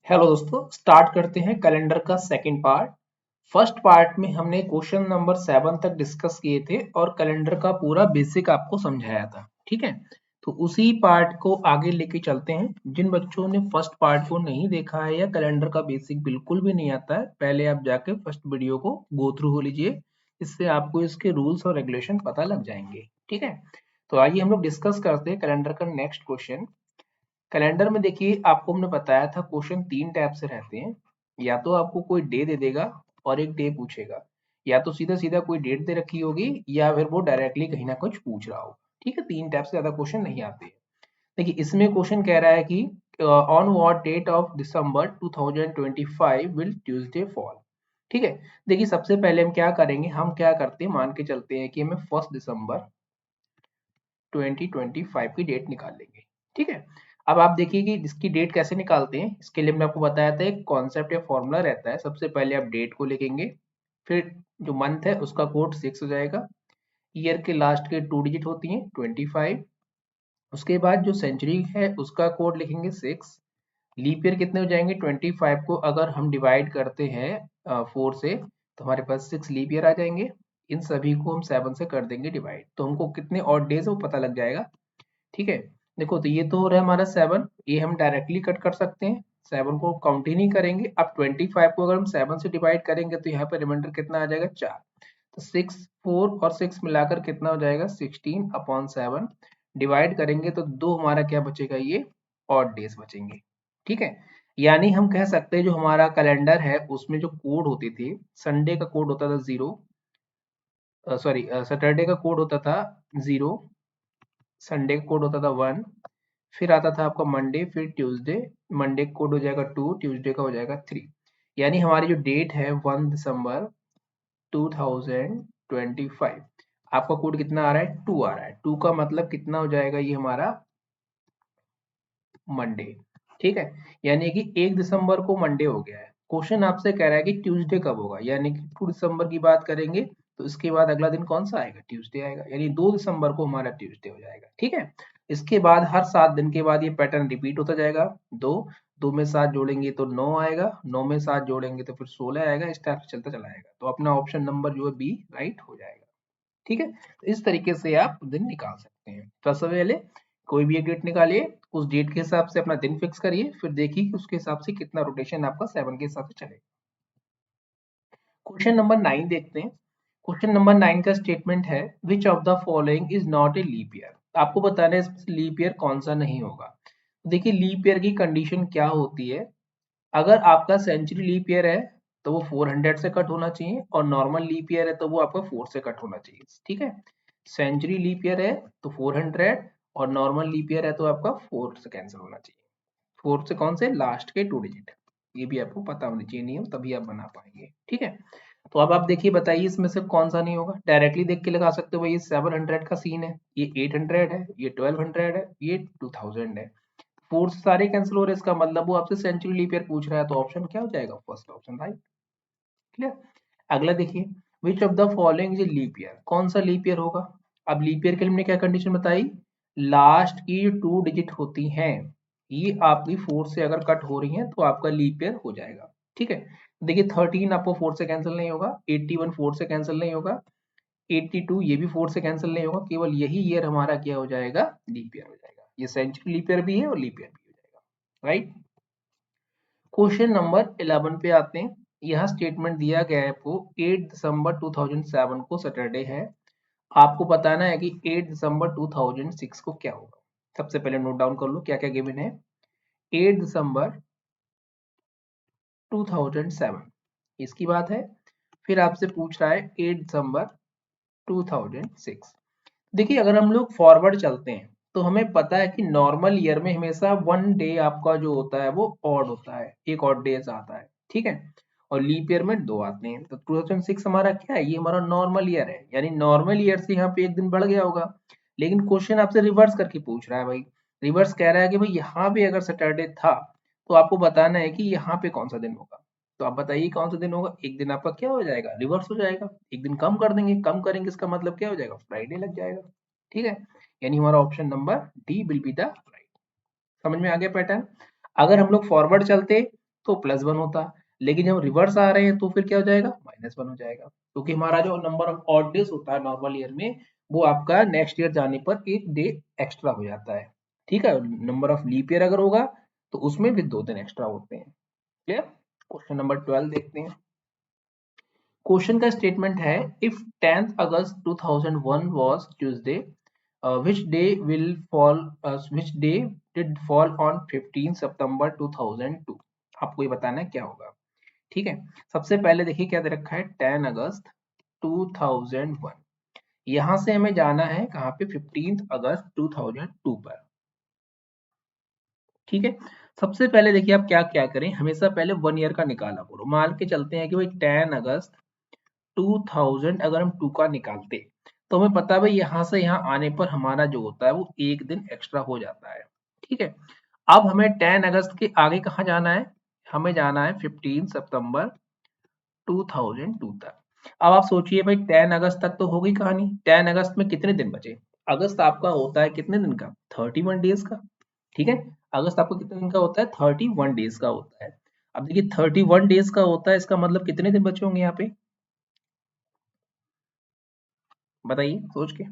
Hello दोस्तों, start करते हैं कैलेंडर का सेकंड पार्ट। फर्स्ट पार्ट में हमने क्वेश्चन नंबर 7 तक डिस्कस किए थे और कैलेंडर का पूरा बेसिक आपको समझाया था। ठीक है, तो उसी पार्ट को आगे लेके चलते हैं। जिन बच्चों ने फर्स्ट पार्ट को नहीं देखा है या कैलेंडर का बेसिक बिल्कुल भी नहीं आता है, पहले आप जाके फर्स्ट वीडियो को गो थ्रू हो लीजिए। इससे आपको इसके रूल्स और रेगुलेशन पता लग जाएंगे। ठीक है, तो आइए हम लोग डिस्कस करते हैं कैलेंडर का नेक्स्ट क्वेश्चन। कैलेंडर में देखिए, आपको हमने बताया था क्वेश्चन तीन टाइप से रहते हैं। या तो आपको कोई डे दे देगा और एक डे पूछेगा, या तो सीधा सीधा कोई डेट दे रखी होगी, या फिर वो डायरेक्टली कहीं ना कुछ पूछ रहा होगा। ठीक है, तीन टाइप से ज्यादा क्वेश्चन नहीं आते हैं। देखिए, इसमें क्वेश्चन कह रहा है कि on what date of December 2025 will Tuesday fall. ठीक है, देखिए सबसे पहले हम क्या करेंगे, हम क्या करते हैं, मान के चलते हैं कि हमें 1 दिसंबर 2025 की डेट निकाल लेंगे। ठीक है, अब आप देखिए कि इसकी डेट कैसे निकालते हैं। इसके लिए मैंने आपको बताया था, एक कॉन्सेप्ट या फॉर्मूला रहता है। सबसे पहले आप डेट को लिखेंगे, फिर जो मंथ है उसका कोड 6 हो जाएगा, ईयर के लास्ट के 2 डिजिट होती हैं 25। उसके बाद जो सेंचुरी है उसका कोड लिखेंगे 6। लीप ईयर कितने हो जाएंगे, 25 को अगर हम डिवाइड करते हैं 4 से, तो हमारे पास 6 लीप ईयर आ जाएंगे। इन सभी को हम 7 से कर देंगे डिवाइड, तो हमको कितने ऑड डेज है वो पता लग जाएगा। ठीक है, देखो तो ये तो हो रहा है हमारा 7, ये हम डायरेक्टली कट कर सकते हैं। 7 को काउंट ही नहीं करेंगे। अब 25 को अगर हम 7 से डिवाइड करेंगे तो यहाँ पे रिमाइंडर कितना आ जाएगा, 4। तो 6, 4 और 6 मिलाकर कितना हो जाएगा, 16/7। डिवाइड करेंगे तो दो हमारा क्या बचेगा, ये ऑड डेज बचेंगे। ठीक है, यानी हम कह सकते हैं जो हमारा कैलेंडर है उसमें जो कोड होते थे, संडे का कोड होता था 0, सॉरी सैटरडे का कोड होता था 0, संडे का कोड होता था 1, फिर आता था आपका मंडे, फिर ट्यूसडे। मंडे का कोड हो जाएगा 2, ट्यूसडे का हो जाएगा 3। यानी हमारी जो डेट है 1 दिसंबर 2025, आपका कोड कितना आ रहा है, 2 आ रहा है। 2 का मतलब कितना हो जाएगा, ये हमारा मंडे। ठीक है, यानी कि 1 दिसंबर को मंडे हो गया है। क्वेश्चन आपसे कह रहा है कि ट्यूसडे कब होगा, यानी कि 2 दिसंबर की बात करेंगे तो इसके बाद अगला दिन कौन सा आएगा, ट्यूसडे आएगा। यानी 2 दिसंबर को हमारा ट्यूसडे हो जाएगा। ठीक है, इसके बाद हर 7 दिन के बाद ये पैटर्न रिपीट होता जाएगा। दो दो में 7 जोड़ेंगे तो 9 आएगा, 9 में 7 जोड़ेंगे तो फिर 16 आएगा। इस टाइप से चलता चला आएगा। तो अपना ऑप्शन नंबर जो है बी राइट हो जाएगा। ठीक है, तो इस तरीके से आप दिन निकाल सकते हैं। सबसे पहले कोई भी एक डेट निकालिए, उस डेट के हिसाब से अपना दिन फिक्स करिए, फिर देखिए कि उसके हिसाब से कितना रोटेशन आपका 7 के हिसाब से चलेगा। क्वेश्चन नंबर 9 देखते हैं। क्वेश्चन नंबर 9 का स्टेटमेंट है, which of the following is not a leap year. आपको बताना है इसमें लीप ईयर कौन सा नहीं होगा। देखिए, लीप ईयर की कंडीशन क्या होती है, अगर आपका सेंचुरी लीप ईयर है तो वो 400 से कट होना चाहिए, और नॉर्मल लीप ईयर है तो वो आपका 4 से कट होना चाहिए। ठीक है, सेंचुरी लीप ईयर है तो 400, और नॉर्मल लीप ईयर है तो आपका 4 से कैंसिल होना चाहिए। 4 से कौन से, लास्ट के 2 डिजिट। ये भी आपको पता होनी चाहिए नियम, तभी आप बना पाएंगे। ठीक है, तो अब आप देखिए, बताइए इसमें से कौन सा नहीं होगा। डायरेक्टली देख के लगा सकते हो भाई, ये 700 का सीन है, ये 800 है, ये 1200 है, ये 2000 है। 4 से सारे कैंसिल हो रहे हैं, इसका मतलब वो आपसे सेंचुरी लीप ईयर पूछ रहा है, तो ऑप्शन क्या हो जाएगा, फर्स्ट ऑप्शन राइट। क्लियर। अगला देखिए, which of the following is leap year, कौन सा लीप ईयर होगा। अब लीप ईयर के लिए हमने क्या कंडीशन बताई, लास्ट की जो 2 डिजिट होती हैं ये आपकी 4 से अगर कट हो रही हैं तो आपका लीप ईयर हो जाएगा। ठीक है, देखिए 13 आपको 4 से कैंसिल नहीं होगा, 81 4 से कैंसिल नहीं होगा, 82 ये भी 4 से कैंसिल नहीं होगा, केवल यही ईयर हमारा क्या हो जाएगा, लीप ईयर हो जाएगा। ये सेंचुरी लीप ईयर भी है और लीप ईयर भी हो जाएगा। राइट, क्वेश्चन नंबर 11 पे आते हैं। यह स्टेटमेंट दिया गया है आपको, 8 दिसंबर 2007 को सैटरडे है। आपको बताना है कि 8 दिसंबर 2006 को क्या होगा। सबसे पहले नोट डाउन कर लो क्या क्या गिवन है। 8 दिसंबर 2007 इसकी बात है। फिर आपसे पूछ रहा है 8 दिसंबर 2006। देखिए, अगर हम लोग फॉरवर्ड चलते हैं तो हमें पता है कि नॉर्मल ईयर में हमेशा 1 डे आपका जो होता है वो ऑड होता है, एक ऑड डेज आता है। ठीक है, और लीप ईयर में 2 आते हैं। तो 2006 हमारा क्या है, ये हमारा नॉर्मल ईयर है, यानी नॉर्मल ईयर से यहाँ पे एक दिन बढ़ गया होगा। लेकिन क्वेश्चन आपसे रिवर्स करके पूछ रहा है भाई। रिवर्स कह रहा है कि भाई यहाँ पे अगर सैटरडे था तो आपको बताना है कि यहाँ पे कौन सा दिन होगा। तो आप बताइए कौन सा दिन होगा। एक दिन आपका क्या हो जाएगा, रिवर्स हो जाएगा। एक दिन कम कर देंगे, कम करेंगे इसका मतलब क्या हो जाएगा, फ्राइडे लग जाएगा। ठीक है, यानी हमारा option number D will be the right. समझ में आ गया पैटर्न। अगर हम लोग फॉरवर्ड चलते तो +1 होता, लेकिन जब रिवर्स आ रहे हैं तो फिर क्या हो जाएगा, -1 हो जाएगा, क्योंकि हमारा जो नंबर ऑफ ऑड डेज होता है नॉर्मल ईयर में, वो आपका नेक्स्ट ईयर जाने पर 1 डे एक्स्ट्रा हो जाता है। ठीक है, नंबर ऑफ लीप ईयर अगर होगा तो उसमें भी 2 दिन एक्स्ट्रा होते हैं। क्लियर। क्वेश्चन नंबर 12 देखते हैं। क्वेश्चन का स्टेटमेंट है, if 10th August 2001 was Tuesday, which day will fall which day did fall on 15 सितंबर 2002। आपको ये बताना है क्या होगा। ठीक है, सबसे पहले देखिए क्या दे रखा है, 10 अगस्त 2001। यहां से हमें जाना है कहाँ पे, 15 अगस्त 2002 पर। ठीक है, सबसे पहले देखिए आप क्या क्या करें, हमेशा पहले 1 ईयर का निकाला करो। मान के चलते हैं कि भाई 10 अगस्त 2000 अगर हम 2 का निकालते तो हमें पता है भाई यहाँ से यहाँ आने पर हमारा जो होता है वो 1 दिन एक्स्ट्रा हो जाता है। ठीक है, अब हमें 10 अगस्त के आगे कहाँ जाना है, हमें जाना है 15 सितंबर 2002 तक। अब आप सोचिए भाई 10 अगस्त तक तो हो गई कहानी, 10 अगस्त में कितने दिन बचे, अगस्त आपका होता है कितने दिन का, 31 डेज का। ठीक है, अगस्त आपको कितने दिन का होता है, 31 डेज का होता है। अब देखिए 31 डेज का होता है, इसका मतलब कितने दिन बचे होंगे यहाँ पे, बताइए सोच के।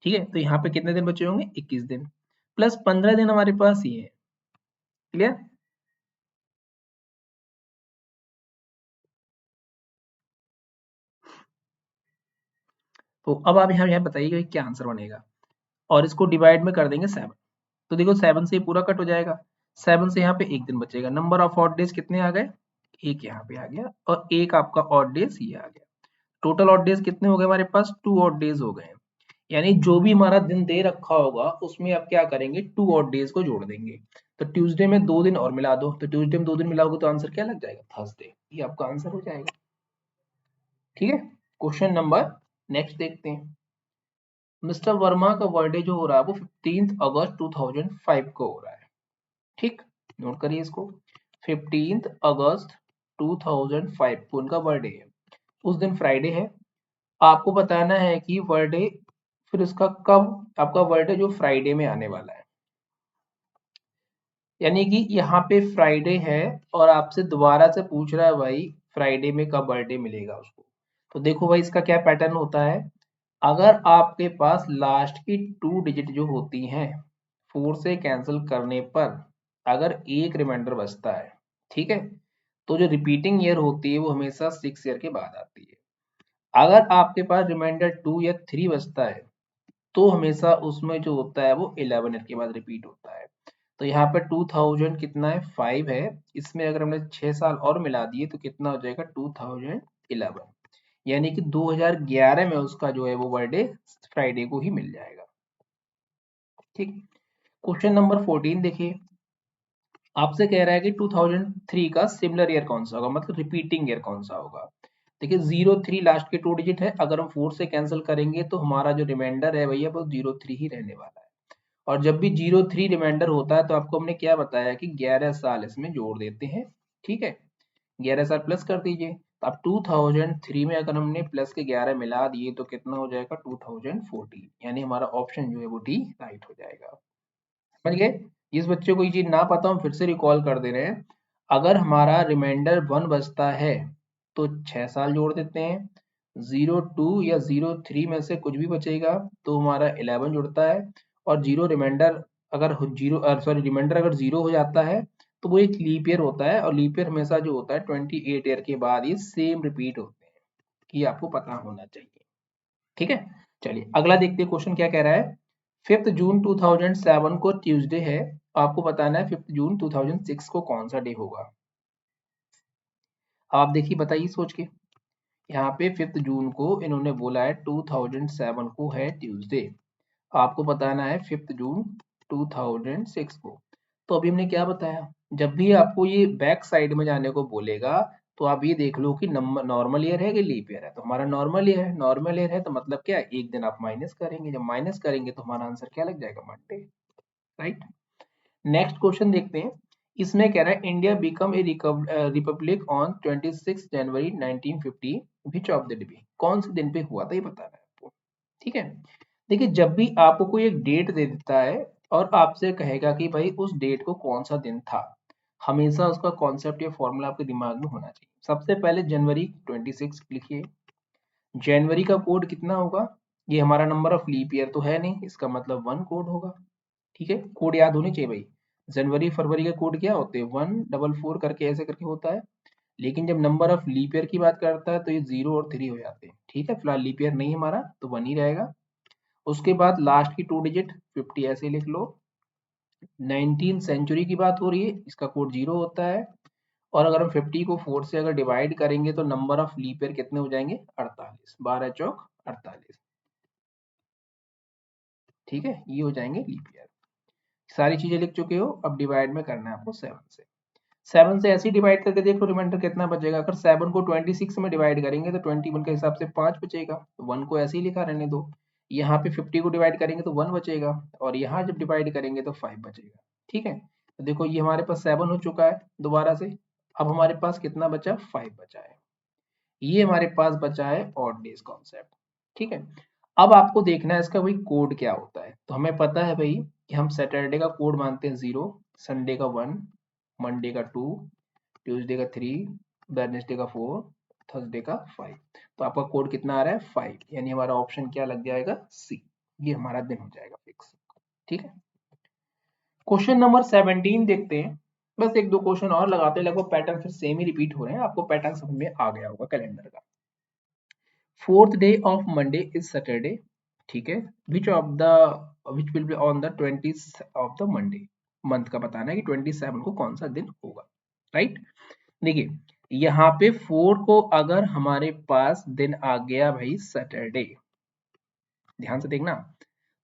ठीक है, तो यहाँ पे कितने दिन बचे होंगे, 21 दिन, प्लस 15 दिन हमारे पास ये है। क्लियर। तो अब आप यहाँ बताइए क्या आंसर बनेगा, और इसको डिवाइड में कर देंगे 7। तो देखो 7 से पूरा कट हो जाएगा, 7 से यहाँ पे 1 दिन बचेगा। नंबर ऑफ ऑड डेज कितने आ गए, एक यहाँ पे आ गया, और एक आपका ऑड डेज ये आ गया। टोटल ऑड डेज कितने हो गए हमारे पास, 2 ऑड डेज हो गए। यानी जो भी हमारा दिन दे रखा होगा उसमें आप क्या करेंगे, 2 ऑड डेज को जोड़ देंगे। तो ट्यूसडे में 2 दिन और मिला दो, तो ट्यूसडे में 2 दिन मिलाओगे तो आंसर क्या लग जाएगा, थर्सडे। ये आपका आंसर हो जाएगा। ठीक है, क्वेश्चन नंबर नेक्स्ट देखते हैं। मिस्टर वर्मा का बर्थडे जो हो रहा है वो 15 अगस्त 2005 को हो रहा है। ठीक, नोट करिए इसको, 15 अगस्त 2005 को उनका बर्थडे है। उस दिन फ्राइडे है। आपको बताना है कि बर्थडे फिर उसका कब, आपका बर्थडे जो फ्राइडे में आने वाला है, यानी कि यहाँ पे फ्राइडे है और आपसे दोबारा से पूछ रहा है भाई फ्राइडे में कब बर्थडे मिलेगा उसको। तो देखो भाई इसका क्या पैटर्न होता है, अगर आपके पास लास्ट की 2 डिजिट जो होती हैं 4 से कैंसिल करने पर अगर एक रिमाइंडर बचता है, ठीक है, तो जो रिपीटिंग ईयर होती है वो हमेशा 6 ईयर के बाद आती है। अगर आपके पास रिमाइंडर 2 या 3 बचता है तो हमेशा उसमें जो होता है वो 11 ईयर के बाद रिपीट होता है। तो यहाँ पे 2000 कितना है, 5 है, इसमें अगर हमने 6 साल और मिला दिए तो कितना हो जाएगा, 2011, यानी कि 2011 में उसका जो है वो बर्थडे फ्राइडे को ही मिल जाएगा। ठीक, क्वेश्चन नंबर 14 देखिए, आपसे कह रहा है कि 2003 का सिमिलर ईयर कौन सा होगा, मतलब रिपीटिंग ईयर कौन सा होगा। देखिए 03 लास्ट के 2 डिजिट है, अगर हम 4 से कैंसिल करेंगे तो हमारा जो रिमाइंडर है भैया वो 03 ही रहने वाला है। और जब भी 03 रिमाइंडर होता है तो आपको हमने क्या बताया कि 11 साल इसमें जोड़ देते हैं। ठीक है, 11 साल प्लस कर दीजिए, तो अब 2003 में अगर हमने प्लस के 11 मिला दिए तो कितना हो जाएगा, 2014, यानी हमारा ऑप्शन जो है वो डी राइट हो जाएगा। समझ गए। जिस बच्चे को ये चीज ना पता हम फिर से रिकॉल कर दे रहे हैं, अगर हमारा रिमाइंडर 1 बचता है तो 6 साल जोड़ देते हैं, 02 या 03 में से कुछ भी बचेगा तो हमारा 11 जुड़ता है, और जीरो रिमाइंडर अगर जीरो सॉरी रिमाइंडर अगर 0 हो जाता है तो वो एक लीप ईयर होता है, और लीप ईयर हमेशा जो होता है 28 ईयर के बाद ये सेम रिपीट होते हैं, ये आपको पता होना चाहिए। ठीक है, चलिए अगला देखते हैं क्वेश्चन क्या कह रहा है। 5 जून 2007 को ट्यूसडे है, आपको बताना है 5 जून 2006 को कौन सा डे होगा। अब आप देखिए बताइए सोच के, यहाँ पे 5 जून को इन्होंने बोला है 2007 को है ट्यूसडे, आपको बताना है 5 जून 2006 को। तो अभी हमने क्या बताया, जब भी आपको ये बैक साइड में जाने को बोलेगा तो आप ये देख लो कि नंबर नॉर्मल ईयर है कि लीप ईयर है, तो हमारा नॉर्मल ईयर है, नॉर्मल ईयर है तो मतलब क्या है, एक दिन आप माइनस करेंगे, जब माइनस करेंगे तो हमारा आंसर क्या लग जाएगा, मंडे। राइट, नेक्स्ट क्वेश्चन देखते हैं। इसमें कह रहा है India become a Republic on 26 January 1950, which of the day, कौन से दिन पे हुआ था ये बताना है आपको। ठीक है, देखिए जब भी आपको कोई एक डेट दे देता है, और आपसे कहेगा कि भाई उस डेट को कौन सा दिन था। हमेशा उसका कॉन्सेप्ट या फॉर्मूला आपके दिमाग में होना चाहिए। सबसे पहले जनवरी 26 लिखिए। जनवरी का कोड कितना होगा? ये हमारा नंबर ऑफ लीप ईयर तो है नहीं, इसका मतलब 1 कोड होगा। ठीक है, कोड याद होने चाहिए भाई। जनवरी फरवरी के कोड क्या होते हैं? 144 करके ऐसे करके होता है। लेकिन जब नंबर ऑफ लीप ईयर की बात करता है तो ये 0 और 3 हो जाते हैं। ठीक है, फिलहाल लीप ईयर नहीं हमारा तो 1 ही रहेगा। उसके बाद लास्ट की 2 डिजिट 50 ऐसे लिख लो। 19 सेंचुरी की बात हो रही है, इसका कोड 0 होता है। और अगर हम 50 को 4 से अगर डिवाइड करेंगे तो नंबर ऑफ लीप ईयर कितने हो जाएंगे? 48। 12 चौक 48। ठीक है, ये हो जाएंगे लीप ईयर। सारी चीजें लिख चुके हो, अब डिवाइड में करना है आपको 7 से। 7 से ऐसे डिवाइड करके देखो रिमाइंडर कितना बचेगा। अगर 7 को 26 में डिवाइड करेंगे तो 21 के हिसाब से 5 बचेगा। 1 को ऐसे ही लिखा रहने दो। यहाँ पे 50 को डिवाइड करेंगे तो 1 बचेगा, और यहाँ जब डिवाइड करेंगे तो 5 बचेगा। ठीक है, तो देखो ये हमारे पास 7 हो चुका है दोबारा से। अब हमारे पास कितना बचा? 5 बचा है। ये हमारे पास बचा है ऑड डेज कॉन्सेप्ट। ठीक है, अब आपको देखना है इसका भाई कोड क्या होता है। तो हमें पता है भाई कि हम सैटरडे का कोड मानते हैं 0, संडे का 1, मंडे का 2, ट्यूसडे का 3, वेडनेसडे का 4, थर्सडे का 5। तो आपका कोड कितना आ रहा है? 5। यानी हमारा ऑप्शन क्या लग जाएगा? सी। ये हमारा दिन हो जाएगा फिक्स। ठीक है, क्वेश्चन नंबर 17 देखते हैं। बस एक दो क्वेश्चन और लगाते हैं, लगभग पैटर्न फिर सेम ही रिपीट हो रहे हैं। आपको पैटर्न समझ में आ गया होगा कैलेंडर का। Fourth day of Monday is Saturday. ठीक है, which will be on the 20 of the Monday. Month का बताना है कि 27 को कौन सा दिन होगा। राइट, देखिए यहाँ पे 4 को अगर हमारे पास दिन आ गया भाई सैटरडे, ध्यान से देखना,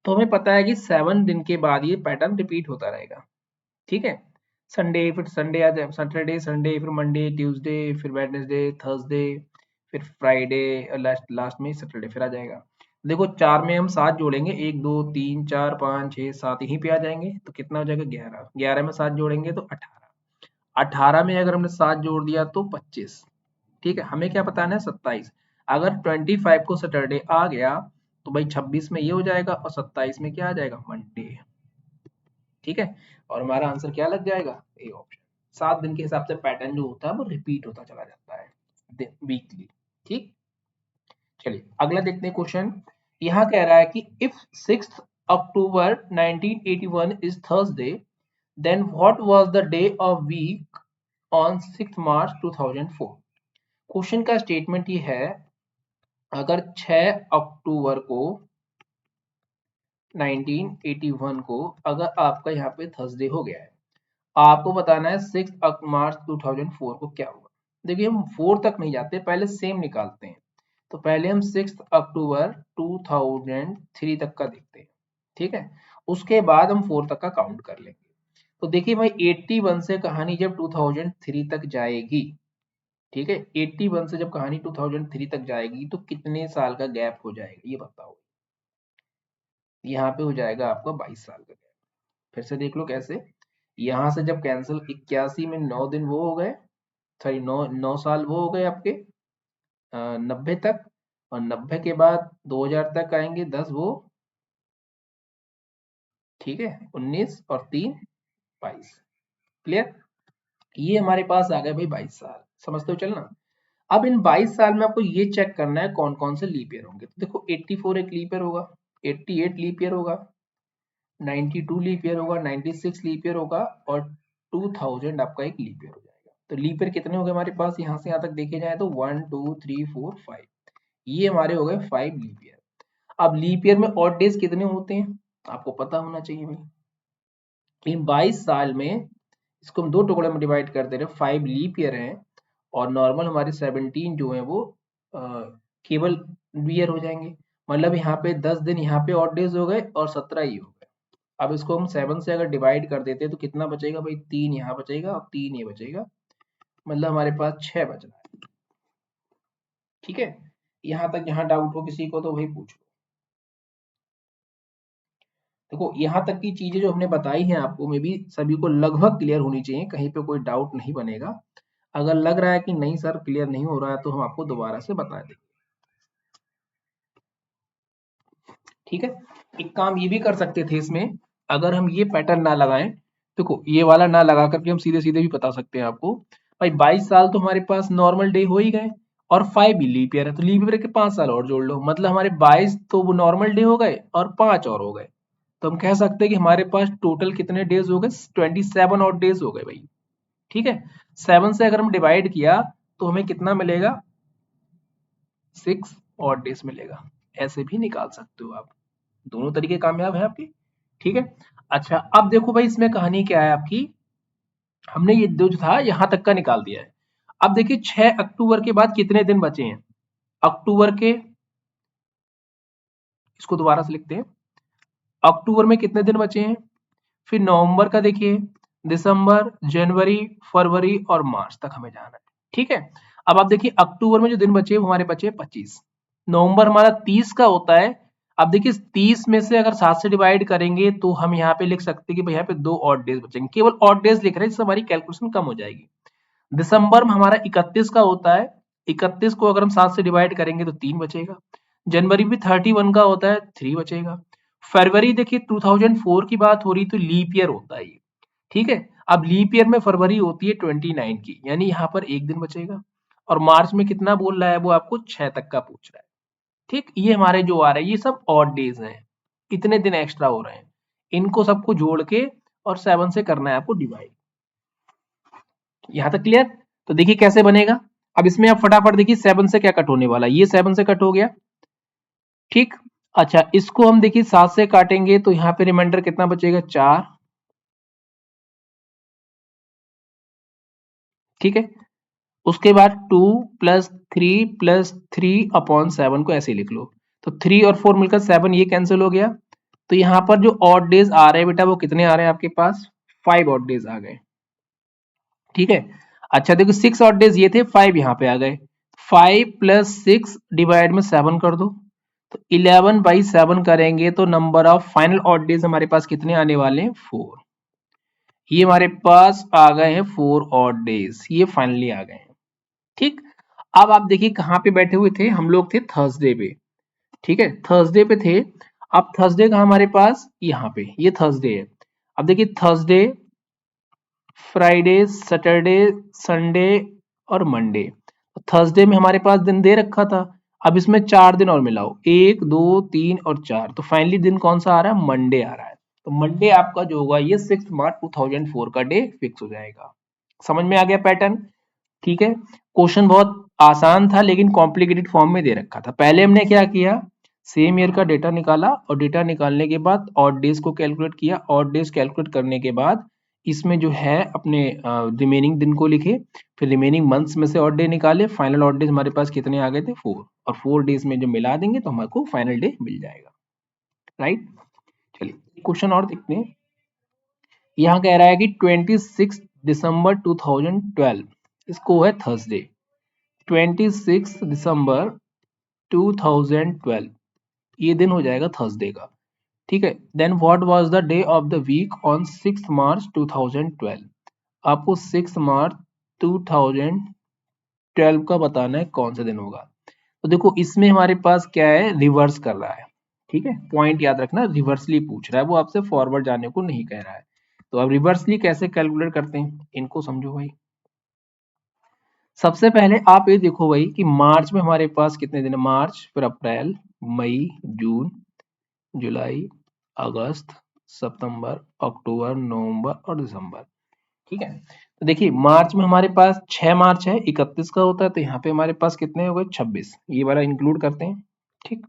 तो हमें पता है कि 7 दिन के बाद ये पैटर्न रिपीट होता रहेगा। ठीक है, संडे फिर संडे आ जाए, सैटरडे संडे फिर मंडे ट्यूसडे फिर वेडनेसडे थर्सडे फिर फ्राइडे, लास्ट लास्ट में सैटरडे फिर आ जाएगा। देखो 4 में हम 7 जोड़ेंगे, 1 2 3 4 5 6 7 यहीं पे आ जाएंगे, तो कितना हो जाएगा? 11। 11 में 7 जोड़ेंगे तो 18। 18 में अगर हमने 7 जोड़ दिया तो 25। ठीक है, हमें क्या बताना है? 27। अगर 25 को सैटरडे आ गया तो भाई 26 में ये हो जाएगा, और 27 में क्या आ जाएगा? मंडे। ठीक है, और हमारा आंसर क्या लग जाएगा? A option. 7 दिन के हिसाब से पैटर्न जो होता है वो रिपीट होता चला जाता है वीकली। ठीक, चलिए अगला देखते हैं क्वेश्चन। यहाँ कह रहा है कि if 6 October 1981 is Thursday, then what was the day of week on 6 March 2004। Question का स्टेटमेंट ये है, अगर 6 अक्टूबर को 1981 को अगर आपका यहाँ पे थर्सडे हो गया है, आपको बताना है 6 मार्च 2004 को क्या हुआ। देखिए हम 4 तक नहीं जाते, पहले सेम निकालते हैं। तो पहले हम 6 अक्टूबर 2003 तक का देखते हैं। ठीक है, उसके बाद हम 4 तक का काउंट कर लेंगे। तो देखिए भाई 81 से कहानी जब 2003 तक जाएगी, ठीक है, 81 से जब कहानी 2003 तक जाएगी तो कितने साल का गैप हो जाएगा ये बताओ। यहाँ पे हो जाएगा आपका 22 साल का गैप। फिर से देख लो कैसे। यहाँ से जब कैंसिल 81 में 9 दिन वो हो गए, सॉरी 9 साल वो हो गए आपके 90 तक, और 90 के बाद 2000 तक आएंगे 10 वो। ठीक है, 19 और 3 22। क्लियर, ये हमारे पास आ गए भाई 22 साल। समझते हो चलना। अब इन 22 साल में आपको ये चेक करना है कौन कौन से लीप ईयर होंगे। तो देखो 84 एक लीप ईयर होगा, 88 लीप ईयर होगा, 92 लीप ईयर होगा, 96 लीप ईयर होगा, और 2000 आपका एक लीप ईयर हो जाएगा। तो लीप ईयर कितने हो गए हमारे पास? यहाँ से यहाँ तक देखे जाए तो 1 2 3 4 5, ये हमारे हो गए 5 लीप ईयर। अब लीप ईयर में ऑड डेज कितने होते हैं आपको पता होना चाहिए भाई। इन 22 साल में इसको हम दो टुकड़े में डिवाइड कर दे रहे हैं, 5 लीप ईयर है, और नॉर्मल हमारे 17 जो है वो केवल ईयर हो जाएंगे। मतलब यहाँ पे 10 दिन यहाँ पे ऑड डेज हो गए और 17 ही हो गए। अब इसको हम 7 से अगर डिवाइड कर देते हैं तो कितना बचेगा भाई? 3 यहाँ बचेगा और 3 ये बचेगा, मतलब हमारे पास 6 बच रहा है। ठीक है, यहाँ तक जहाँ डाउट हो किसी को तो वही पूछ लो। देखो यहाँ तक की चीजें जो हमने बताई हैं आपको में भी सभी को लगभग क्लियर होनी चाहिए, कहीं पे कोई डाउट नहीं बनेगा। अगर लग रहा है कि नहीं सर क्लियर नहीं हो रहा है तो हम आपको दोबारा से बता देंगे। ठीक है, एक काम ये भी कर सकते थे इसमें, अगर हम ये पैटर्न ना लगाएं, देखो ये वाला ना लगा करके हम सीधे सीधे भी बता सकते हैं आपको भाई 22 साल तो हमारे पास नॉर्मल डे हो ही गए और 5 भी लीप ईयर है, तो लीप ईयर के 5 साल और जोड़ लो, मतलब हमारे 22 तो वो नॉर्मल डे हो गए और 5 और हो गए। तो हम कह सकते हैं कि हमारे पास टोटल कितने डेज हो गए, 27 और डेज हो गए भाई। ठीक है, 7 से अगर हम डिवाइड किया तो हमें कितना मिलेगा, 6 और डेज मिलेगा। ऐसे भी निकाल सकते हो आप, दोनों तरीके कामयाब है आपके। ठीक है, अच्छा अब देखो भाई इसमें कहानी क्या है आपकी, हमने ये जो था यहां तक का निकाल दिया है। अब देखिए 6 अक्टूबर के बाद कितने दिन बचे हैं, अक्टूबर के, इसको दोबारा से लिखते हैं, अक्टूबर में कितने दिन बचे हैं, फिर नवंबर का देखिए, दिसंबर, जनवरी, फरवरी और मार्च तक हमें जाना है। ठीक है, अब आप देखिए अक्टूबर में जो दिन बचे वो हमारे बचे 25, नवंबर हमारा 30 का होता है। अब देखिए 30 में से अगर 7 से डिवाइड करेंगे तो हम यहाँ पे लिख सकते हैं कि भाई यहाँ पे 2 ऑड डेज बचेंगे, केवल ऑड डेज लिख रहे हैं जिससे हमारी कैलकुलेशन कम हो जाएगी। दिसंबर में हमारा 31 का होता है, 31 को अगर हम 7 से डिवाइड करेंगे तो 3 बचेगा। जनवरी भी 31 का होता है, 3 बचेगा। फरवरी देखिए 2004 की बात हो रही तो लीप ईयर होता है ये। ठीक है, अब लीप ईयर में फरवरी होती है 29 की, यानी यहाँ पर एक दिन बचेगा। और मार्च में कितना बोल रहा है वो आपको 6 तक का पूछ रहा है। ठीक, ये हमारे जो आ रहे हैं ये सब ऑड डेज हैं, इतने दिन एक्स्ट्रा हो रहे हैं, इनको सबको जोड़ के और 7 से करना है आपको डिवाइड। यहां तक क्लियर? तो देखिए कैसे बनेगा, अब इसमें आप फटाफट देखिए 7 से क्या कट होने वाला है, ये 7 से कट हो गया। ठीक, अच्छा इसको हम देखिए 7 से काटेंगे तो यहाँ पे रिमाइंडर कितना बचेगा, 4। ठीक है, उसके बाद 2 प्लस 3 प्लस 3/7 को ऐसे लिख लो, तो 3 और 4 मिलकर 7, ये कैंसिल हो गया। तो यहाँ पर जो ऑड डेज आ रहे हैं बेटा वो कितने आ रहे हैं आपके पास, 5 ऑड डेज आ गए। ठीक है, अच्छा देखो 6 ऑड डेज ये थे, 5 यहाँ पे आ गए। 5 प्लस 6 डिवाइड में 7 कर दो, तो 11/7 करेंगे तो number of final odd days हमारे पास कितने आने वाले हैं, 4। ये हमारे पास आ गए हैं 4 ऑड डेज, ये फाइनली आ गए हैं। ठीक, अब आप देखिए कहाँ पे बैठे हुए थे, हम लोग थे थर्सडे पे। ठीक है, थर्सडे पे थे। अब थर्सडे का हमारे पास यहाँ पे ये थर्सडे है। अब देखिए थर्सडे, फ्राइडे, सैटरडे, संडे और मंडे। थर्सडे में हमारे पास दिन दे रखा था, अब इसमें 4 दिन और मिलाओ, 1 2 3 और 4, तो फाइनली दिन कौन सा आ रहा है, मंडे आ रहा है। तो मंडे आपका जो होगा ये 6 मार्च 2004 का डे फिक्स हो जाएगा। समझ में आ गया पैटर्न? ठीक है, क्वेश्चन बहुत आसान था लेकिन कॉम्प्लिकेटेड फॉर्म में दे रखा था। पहले हमने क्या किया, सेम ईयर का डेटा निकाला और डेटा निकालने के बाद ऑड डेज को कैलकुलेट किया, ऑड डेज कैलकुलेट करने के बाद इसमें जो है अपने रिमेनिंग दिन को लिखे, फिर रिमेनिंग मंथ्स में से ऑड डे निकाले, फाइनल ऑड डेज हमारे पास कितने आ गए थे, 4, और 4 डेज में जो मिला देंगे तो हमारे फाइनल डे मिल जाएगा। राइट, चलिए क्वेश्चन और देखते हैं। यहाँ कह रहा है कि 26 दिसंबर 2012, इसको है थर्सडे, 26 दिसंबर 2012 ये दिन हो जाएगा थर्सडे का। ठीक है, then what was the day of the week on 6 March 2012, आपको 6 मार्च 2012 का बताना है कौन सा दिन होगा। तो देखो इसमें हमारे पास क्या है, रिवर्स कर रहा है। ठीक है, पॉइंट याद रखना, रिवर्सली पूछ रहा है, वो आपसे फॉरवर्ड जाने को नहीं कह रहा है। तो अब रिवर्सली कैसे कैलकुलेट करते हैं, इनको समझो भाई। सबसे पहले आप ये देखो भाई कि मार्च में हमारे पास कितने दिन है, मार्च, फिर अप्रैल, मई, जून, जुलाई, अगस्त, सितंबर, अक्टूबर, नवंबर और दिसंबर। ठीक है, तो देखिए मार्च में हमारे पास 6 मार्च है, 31 का होता है, तो यहाँ पे हमारे पास कितने हो गए, 26, ये वाला इंक्लूड करते हैं। ठीक,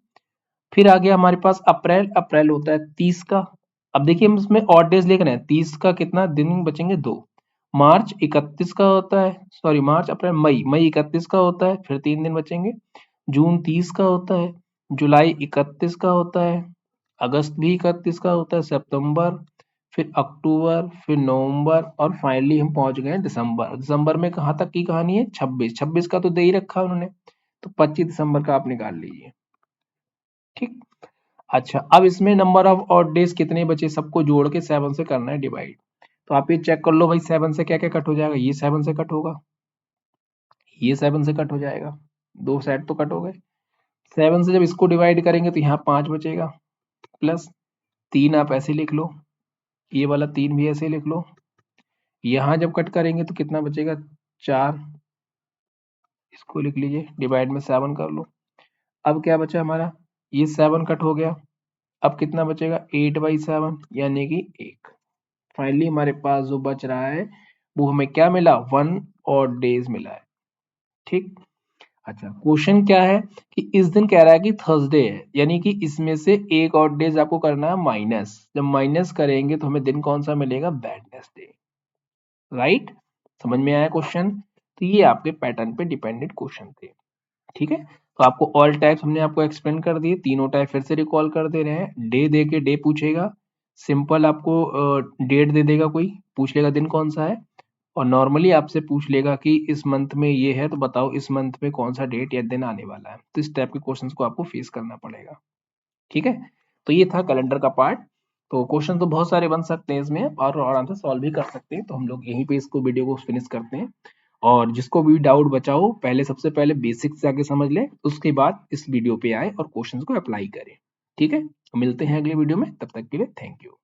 फिर आ गया हमारे पास अप्रैल, अप्रैल होता है 30 का। अब देखिए हम इसमें ऑड डेज लिख रहे हैं, 30 का कितना दिन बचेंगे, 2। मार्च 31 का होता है, सॉरी मार्च अप्रैल मई, मई 31 का होता है, फिर 3 दिन बचेंगे। जून 30 का होता है, जुलाई 31 का होता है, अगस्त भी 31 का होता है, सितंबर, फिर अक्टूबर, फिर नवंबर और फाइनली हम पहुंच गए हैं दिसंबर। दिसंबर में कहाँ तक की कहानी है, 26, 26 का तो दे ही रखा उन्होंने, तो 25 दिसंबर का आप निकाल लीजिए। ठीक, अच्छा अब इसमें नंबर ऑफ ऑड डेज कितने बचे, सबको जोड़ के 7 से करना है डिवाइड। तो आप ये चेक कर लो भाई 7 से क्या क्या कट हो जाएगा, ये 7 से कट होगा, ये 7 से कट हो जाएगा, दो सेट तो कट हो गए। 7 से जब इसको डिवाइड करेंगे तो यहाँ 5 बचेगा, प्लस 3 आप ऐसे लिख लो, ये वाला 3 भी ऐसे लिख लो। यहाँ जब कट करेंगे तो कितना बचेगा 4, इसको लिख लीजिए, डिवाइड में 7 कर लो। अब क्या बचा हमारा, ये 7 कट हो गया, अब कितना बचेगा 8/7 यानी कि 1। फाइनली हमारे पास जो बच रहा है वो हमें क्या मिला, 1 और डेज मिला है। ठीक। अच्छा, क्वेश्चन क्या है कि इस दिन कह रहा है कि थर्सडे है, यानी कि इसमें से एक और डेज आपको करना है माइनस। जब माइनस करेंगे तो हमें दिन कौन सा मिलेगा, वेडनेसडे। राइट, समझ में आया क्वेश्चन। तो ये आपके पैटर्न पे डिपेंडेंट क्वेश्चन थे। ठीक है, तो आपको ऑल टाइप्स हमने आपको एक्सप्लेन कर दिए, तीनों टाइप फिर से रिकॉल कर दे रहे हैं। डे दे के डे पूछेगा, सिंपल आपको डेट दे देगा, कोई पूछ लेगा दिन कौन सा है, और नॉर्मली आपसे पूछ लेगा कि इस मंथ में ये है तो बताओ इस मंथ में कौन सा डेट या दिन आने वाला है। तो इस टाइप के क्वेश्चंस को आपको फेस करना पड़ेगा। ठीक है, तो ये था कैलेंडर का पार्ट। तो क्वेश्चन तो बहुत सारे बन सकते हैं इसमें, और आराम से सॉल्व भी कर सकते हैं। तो हम लोग यहीं पे इसको वीडियो को फिनिश करते हैं। और जिसको भी डाउट बचा हो, पहले सबसे पहले बेसिक्स से आगे समझ ले, उसके बाद इस वीडियो पे आए और क्वेश्चंस को अप्लाई करें। ठीक है, तो मिलते हैं अगले वीडियो में, तब तक के लिए थैंक यू।